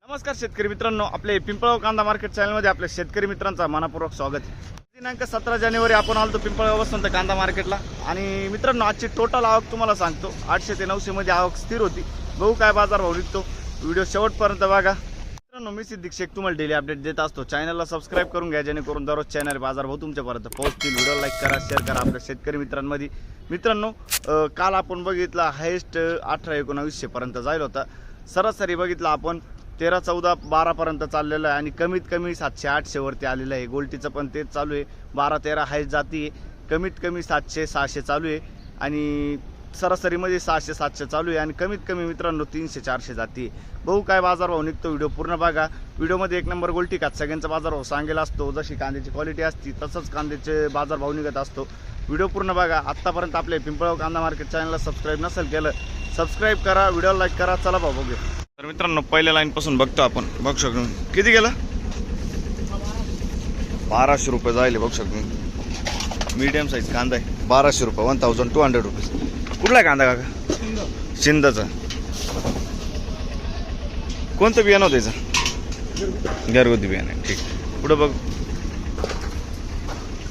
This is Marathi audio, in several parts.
नमस्कार शेतकरी मित्रांनो, आपले पिंपळगाव कांदा मार्केट चॅनलमध्ये आपल्या शेतकरी मित्रांचा मनपूर्वक स्वागत आहे। दिनांक 17 जानेवारी आपण आलो पिंपळगाव वसंत कांदा मार्केटला। आणि मित्रांनो, आजची टोटल आवक तुम्हाला सांगतो, 800 ते 900 मध्ये आवक स्थिर होती। बघू काय बाजार भाव निघतो, व्हिडिओ शेवटपर्यंत बघा। मित्रांनो, मी सिद्दीक शेख तुम्हाला डेली अपडेट देत असतो। चॅनलला सबस्क्राइब करून घ्या, जेणेकरून दररोज चॅनल बाजार भाव तुमच्यापर्यंत पोहोचतील। व्हिडिओ लाईक करा, शेअर करा आपल्या शेतकरी मित्रांमध्ये। मित्रांनो, काल आपण बघितला हायेस्ट 18-1900 पर्यंत जाईल होता। सरासरी बघितला आपण 13, 14, 12 पर्यंत चाललेलं आहे आणि कमीत कमी 700-800 वरती आलेलं आहे। गोल्टीचं पण तेच चालू आहे, 12-13 हायस्ट जाती आहे, कमीत कमी 700-600 चालू आहे आणि सरासरीमध्ये 600-700 चालू आहे आणि कमीत कमी मित्रांनो 300-400 जाती आहे। बघू काय बाजार भाव निघतो, व्हिडिओ पूर्ण बघा। व्हिडिओमध्ये एक नंबर गोल्टी का सगळ्यांचा बाजार भाव सांगेला असतो, जशी कांद्याची क्वालिटी असती तसंच कांद्याचे बाजार भाव निघत असतो। व्हिडिओ पूर्ण बघा। आत्तापर्यंत आपले पिंपळगाव कांदा मार्केट चॅनलला सबस्क्राईब नसेल केलं, सबस्क्राईब करा, व्हिडिओ लाईक करा। चला भाऊ बघूया। तर मित्रांनो, पहिल्या लाईन पासून बघतो आपण, बघू शकतो किती गेला, 1200 रुपये जाईल। बघू शकतो मीडियम साईज कांदा आहे, 1200 रुपये, 1200 रुपीज। कुठला आहे कांदा काका? शिंदाचा। कोणतं बियाणं होतं याचं? घरगुती बियाणं आहे, ठीक। पुढं बघ,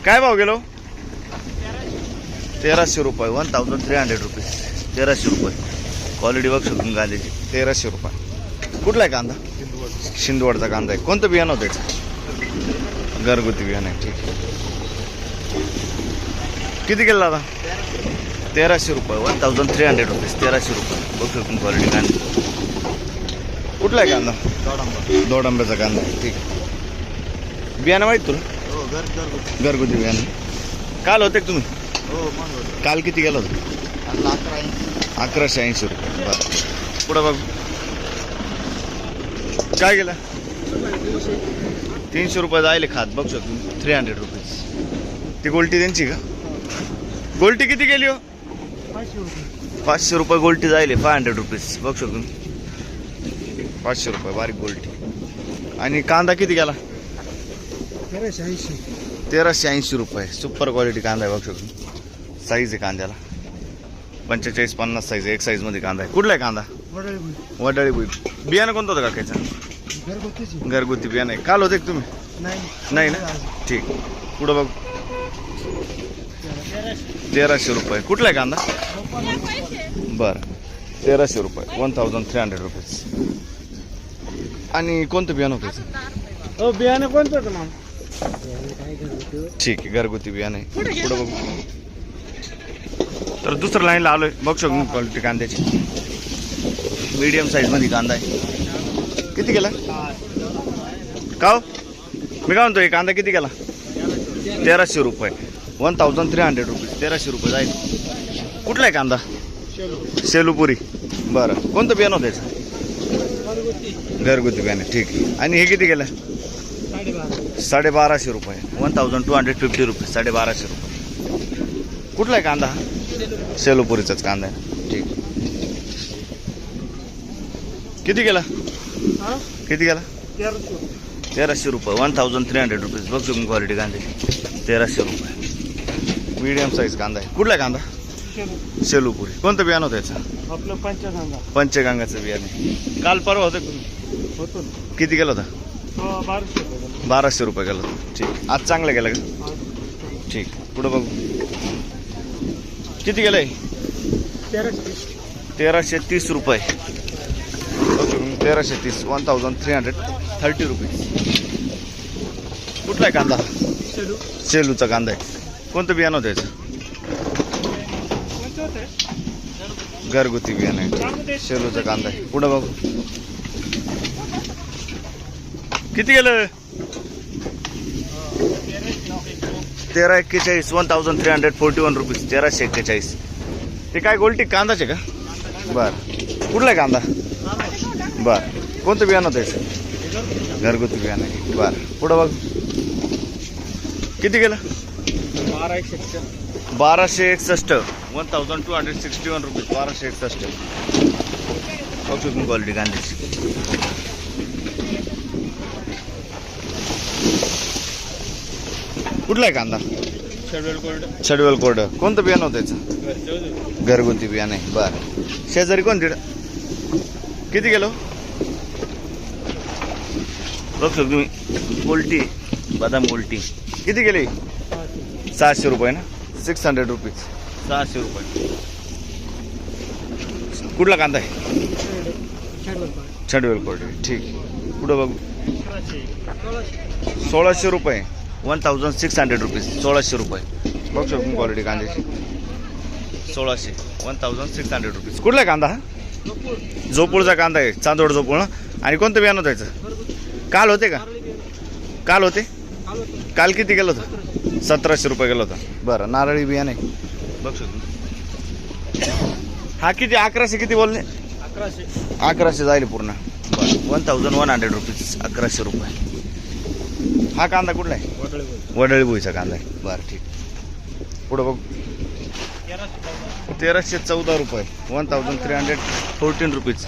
काय भाव गेलो? 1300 रुपये, 1300 रुपीज, 1300 रुपये। क्वालिटी बघू शकतो कांद्याची, 1300 रुपये। कुठला आहे कांदा? शिंदवडचा कांदा आहे। कोणतं बियाणं होतं याचं? घरगुती बियाणं आहे, ठीक आहे। किती गेला दादा? 1300 रुपये, 1300 रुपीज, 1300 रुपये। बघू शकतो क्वालिटी कांदा। कुठला आहे कांदा? दोडांब्याचा कांदा आहे, ठीक आहे। बियाणं माहीत तुला? हो, घरगुती बियाणं। काल होते का तुम्ही? हो, काल किती गेलं होतं? 1180 रुपये, बरं। पुढं बघ, काय गेलं? 300 रुपये जायले खात, बघू शकतो 300 रुपीज। ती गोल्टी त्यांची का? गोल्टी किती गेली हो? 500 रुपये गोल्टी जायले, 500 रुपीज। बघू शकतो 500 रुपये बारीक गोल्टी। आणि कांदा किती गेला? 1380 रुपये। सुपर क्वालिटी कांदा आहे, बघू शकतो साईज आहे कांद्याला, 45-50 साईज, एक साईज मध्ये कांदा आहे। कुठला आहे कांदा? वडाळी भुई। बियाणं कोणतं होतं काकाचं? घरगुती बियाणं आहे। काल होते का तुम्ही? नाही ना, ठीक। पुढं बघ, 1300 रुपये। कुठला आहे कांदा? बरं, 1300 रुपये, 1300 रुपीज। आणि कोणतं बियाणं होतं? बियाणं कोणतं होतं मग? ठीक आहे, घरगुती बियाणं आहे। पुढं बघू, तर दुसऱ्या लाईनला आलोय, बघू शकतो क्वालिटी कांद्याची, मीडियम साईज मध्ये कांदा आहे। किती गेला का हो? मी काय म्हणतोय, कांदा किती गेला? 1300 रुपये, 1300 रुपीज, 1300 रुपये जाईल। कुठला आहे कांदा? शेलूपुरी। बरं, कोणतं बियाणं होतं याचं? घरगुती बियाणं, ठीक आहे। आणि हे किती गेलं? 1250 रुपये, 1250 रुपीज, 1250 रुपये। कुठला आहे कांदा? शेलूपुरीचाच कांदा आहे, ठीक। किती गेला? किती गेला? 1300 रुपये, 1300 रुपीज। बघ तुम्ही क्वालिटी कांद्याची, 1300 रुपये, मीडियम साईज कांदा आहे। कुठला कांदा? शेलूपुरी। कोणतं बियाणं होतं याचं? आपलं पंचगंगाचं बियाणं। काल परवा होतं तुम्ही? किती गेलं होतं? 1200 रुपये गेलं होतं, ठीक। आज चांगलं गेलं का? ठीक। पुढं बघू, किती गेलंय? 1330 रुपये, 1330, 1330 रुपीज। कुठला आहे कांदा? शेलूचा कांदा आहे। कोणतं बियाणं होतं याचं? घरगुती बियाणं आहे, शेलूचा कांदा आहे। पुढं बघू, किती गेलं? 1341, 1341 रुपीज, 1341। ते काय गोल्टी कांदाचे का? बरं, कुठला आहे कांदा? बरं, कोणतं बियाणं होतं याचं? घरगुती बियाणं आहे, बरं। पुढं बघ, किती गेलं? 1261, 1261 रुपीज, 1261। बघू तुम्ही क्वालिटी कांद्याची। कुठला आहे कांदा? शेड्युल कोर्ड। कोणतं बियाणं होतं याचं? घरगुती बियाणं आहे, बरं। शेजारी कोण तिकडं? किती गेलो? बघू शकतो तुम्ही गोल्टी, बदाम गोल्टी किती गेली? 600 रुपये ना, 600 रुपीज, 600 रुपये. कुठला कांदा आहे? छडवेल क्वालिटी. ठीक. पुढं बघू 1600 रुपये, 1600 रुपीज, 1600 रुपये. बघू शकतो क्वालिटी कांद्याची 1600, 1600 रुपीज. कुठला कांदा हा? झोपूळचा कांदा आहे, चांदोड झोपूळ. आणि कोणतं बियाणं द्यायचं? काल होते का? काल होते? काल किती गेलं होतं? 1700 रुपये गेलं होतं. बरं, नारळी बियाणं आहे. बघू शकतो. हा किती? 1100 किती बोलले? 1100 जाईल पूर्ण. बरं, 1100 रुपीज, 1100 रुपये. हा कांदा कुठला आहे? वडळी भुईचा कांदा आहे. बरं, ठीक. पुढं बघू 1314 रुपये, 1314 रुपीज,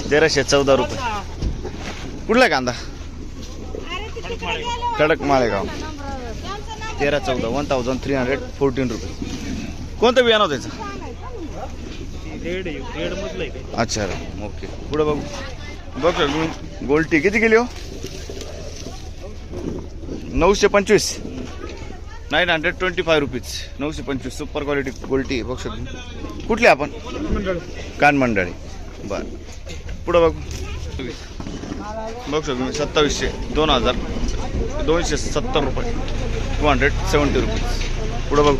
1314 रुपये. कुठला आहे कांदा? कडक माळेगाव. 1314, 1314 रुपये. कोणतं बियाणं होतं त्याचं? अच्छा, ओके. पुढं बघू. बघ गोल्टी किती गेली हो? 925, 925 रुपीज, 925. Super quality गोल्टी. बघू शकतो. कुठली आपण? कानमंडळी. बरं, पुढं बघू. बघू शकतो मी 2700, 2270 रुपये, 270 रुपीज. पुढं बघू.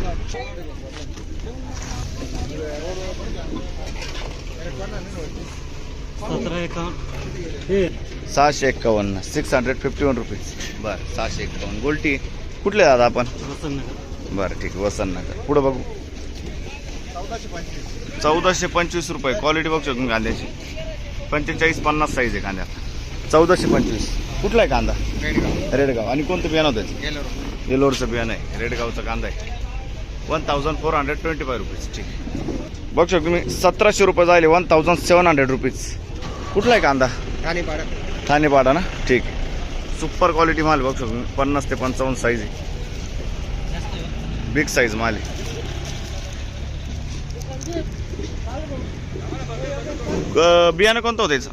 सहाशे 651, 651 रुपीज. बरं, 651 गोल्टी. कुठले दादा आपण? बरं, ठीक. वसंतनगर. पुढं बघू 1425 रुपये. क्वालिटी बघू शकतो कांद्याची. 45-50 साईज आहे कांद्याला. 1425. कुठला आहे कांदा? रेडगाव. आणि कोणतं बियाणं होतं? येलोरचं बियाणं आहे. रेडगावचा कांदा आहे. 1425 रुपीज. ठीक. बघू शकतो तुम्ही 1700 रुपये जायले, 1700 रुपीज. कुठला आहे कांदा? ठाणेपाडा ना. ठीक. सुपर क्वालिटी माल. बघू शकतो 50 ते 55 साईज आहे. बिग साईज माल आहे. बियाणं कोणतं होतं याचं?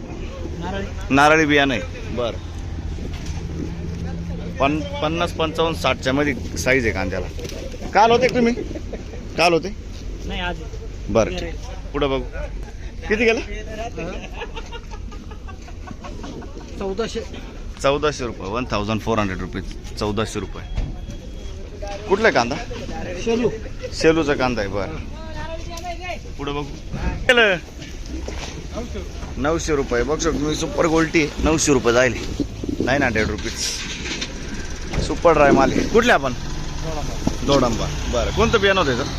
नारळी बियाणं आहे. बरं, 50-55 60च्या मध्ये साईज आहे कांद्याला. काल होते तुम्ही? काल होते नाही, आज. बरं, ठीक. पुढं बघू. किती गेलं? 1400 रुपये, 1400 रुपीज, 1400 रुपये. कुठला कांदा? शेलूचा कांदा आहे. बरं, पुढं बघू. केलं 900 रुपये. बघू शकतो तुम्ही सुपर गोल्टी 900 रुपये जाईल, 900 रुपीज. सुपर ड्राय माल आहे. कुठले आपण? दोडंबा. बरं, कोणतं बियाणं होतं त्याचं?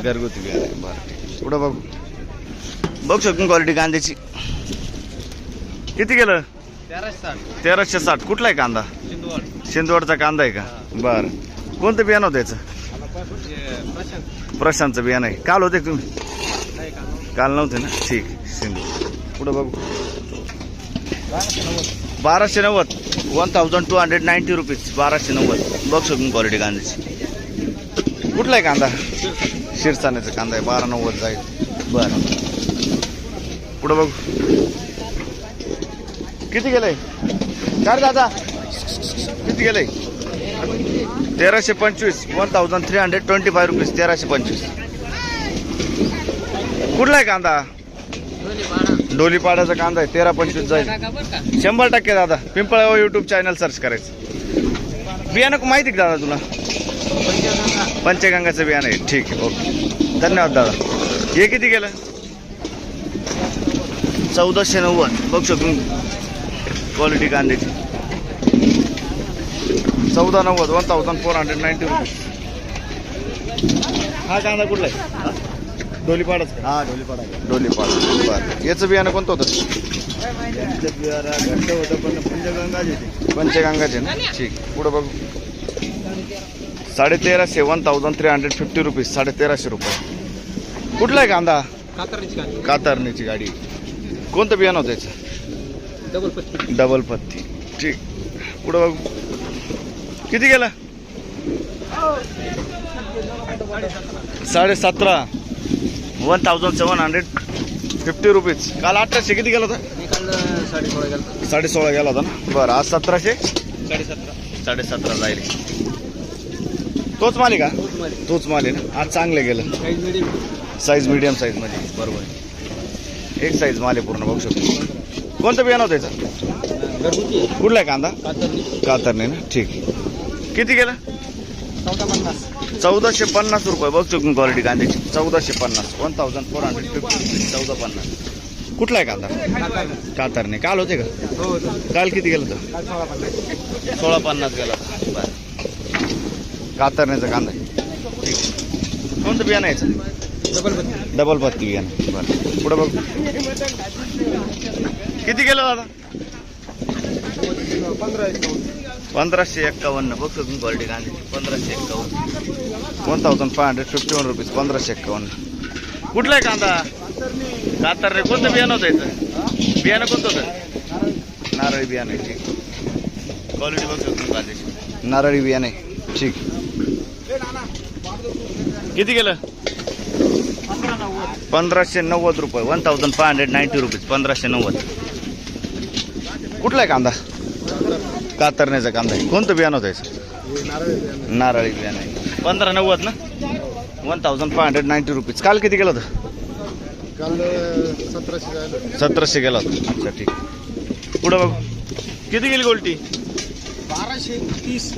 घरगुती बियाणं आहे. बरं, ठीक. पुढं बघू. बघू शकतो क्वालिटी कांद्याची. किती गेलं? 1360. कुठला आहे कांदा? शिंदवडचा कांदा आहे का? बरं, कोणतं बियाणं होतं याचं? प्रशांतचं बियाणं आहे. काल होते तुम्ही? काल नव्हते ना. ठीक. सिंधू. पुढं बघू 1290, 1290 रुपीज, 1290. बघू शकतो क्वालिटी कांद्याची. कुठला आहे कांदा? शिरसाण्याचा कांदा आहे. 1290 जाईल. बरं, पुढं बघू. किती गेलंय? काय दादा किती गेलंय? 1325, 1325 रुपीज, 1325. कुठला आहे कांदा? डोलीपाड्याचा कांदा आहे. 1325 जाईल. 100% दादा. पिंपळगाव यूट्यूब चॅनल सर्च करायचं. बियाणं माहिती का दादा तुला? पंचगंगाचं बियाणं आहे. ठीक आहे, ओके. धन्यवाद दादा. हे किती गेलं? 1490. बघू शकतो क्वालिटी कांद्याची. 1490, 1490 रुपीज. हा कांदा कुठला आहे? डोलीपाडाच. हा, डोलीपाडा. बरं, याचं बियाणं कोणतं होतं? बियाणं घट्ट होतं पण पंचगंगाचे ना. ठीक. पुढं बघू 1350, 1350 रुपीज, 1350 रुपये. कुठला आहे कांदा? कातरणीची गाडी. कोणतं बियाणं होतं याचं? डबल पत्ती. ठीक. पुढं बघू. किती गेला? 1750, 1750 रुपीज. काल 1800 किती गेलं होतं? काल 16.5 गेला. 16.5 गेला होता ना. बरं आज 1700 17.5. 17.5 जाईल. तोच माल आहे का? तोच माल आहे ना. आज चांगले गेलं. Size medium. Size medium size मध्ये. बरोबर एक साईज माल आहे पूर्ण बघू शकतो. कोणतं बियाणं होतं याचं? घरगुती कुठला आहे कांदा? कातरणी. कातरणे ना. ठीक. किती गेलं? 1450. 1450 रुपये बघ चुकून क्वालिटी कांद्याची. 1450 1450 1450. कुठला आहे कांदा? कातरणे. काल होते का? हो. काल किती गेलं होतं? काल 1650. 1650 गेला होता. बरं कातरण्याचा कांदा आहे. ठीक. कोणतं बियाणं यायचं? डबल पत्ती बियाणं. बरं पुढं बघ. किती गेलं दादा? 1551 बघ तुम्ही क्वालिटी कांद्याची. 1551 1551 रुपीज. 1551. कुठला आहे कांदा? कातरणे. कोणतं बियाणं होतं याचं? बियाणं कोणतं होतं? नारळी बियाणं आहे. ठीक. क्वालिटी बघ तुम्ही कांद्याची. नारळी बियाणं आहे. ठीक. किती गेलं? 1590 रुपये. 1590 रुपीज. 1590. कुठला आहे कांदा? कातरण्याचा कांदा आहे. कोणतं बियाणं होतं याचं? नारळी बियाणं आहे. 1590 ना. 1590 रुपीज. काल किती गेलं होतं? काल 1700 गेला होता. अच्छा ठीक. पुढं बघ. किती गेली गोल्टी? 1230.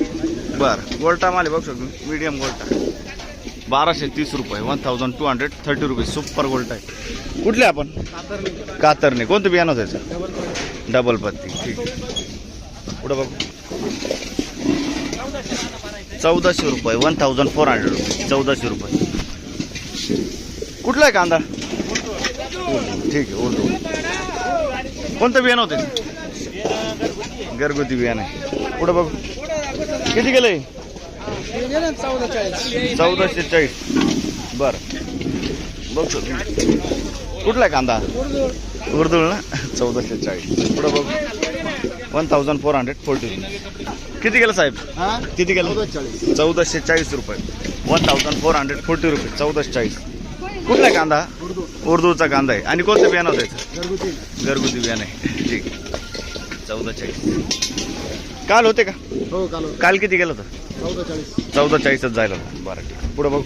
बरं गोल्टा माल आहे बघू शकतो. मीडियम गोल्टा 1230 रुपये. 1230 रुपीज. सुपर गोल्टा आहे. कुठले आपण? कातरणे. कोणतं बियाणं होतं याचं? डबल पत्ती. ठीक. पुढं बघ. 1400 रुपये. 1400 रुपये. 1400 रुपये. कुठला आहे कांदा? ठीक आहे. उर्दू. कोणतं बियाणं होतं? घरगुती बियाणं आहे. पुढं बघ. किती गेलंय? 1440. बरं बघ कुठला आहे कांदा? उर्दू ना. 1440. पुढं बघ. 1440. किती गेलं साहेब? किती गेलं? 1440 रुपये. 1440 रुपये. 1440. कुठला आहे कांदा? उर्दूचा कांदा आहे. आणि कोणतं बियाणं होतं याचं? घरगुती बियाणं आहे. ठीक. 1440. काल होते का? हो. काल किती गेलं होतं? 1440. 1440च जायला होतं. बरं ठीक. पुढं बघ.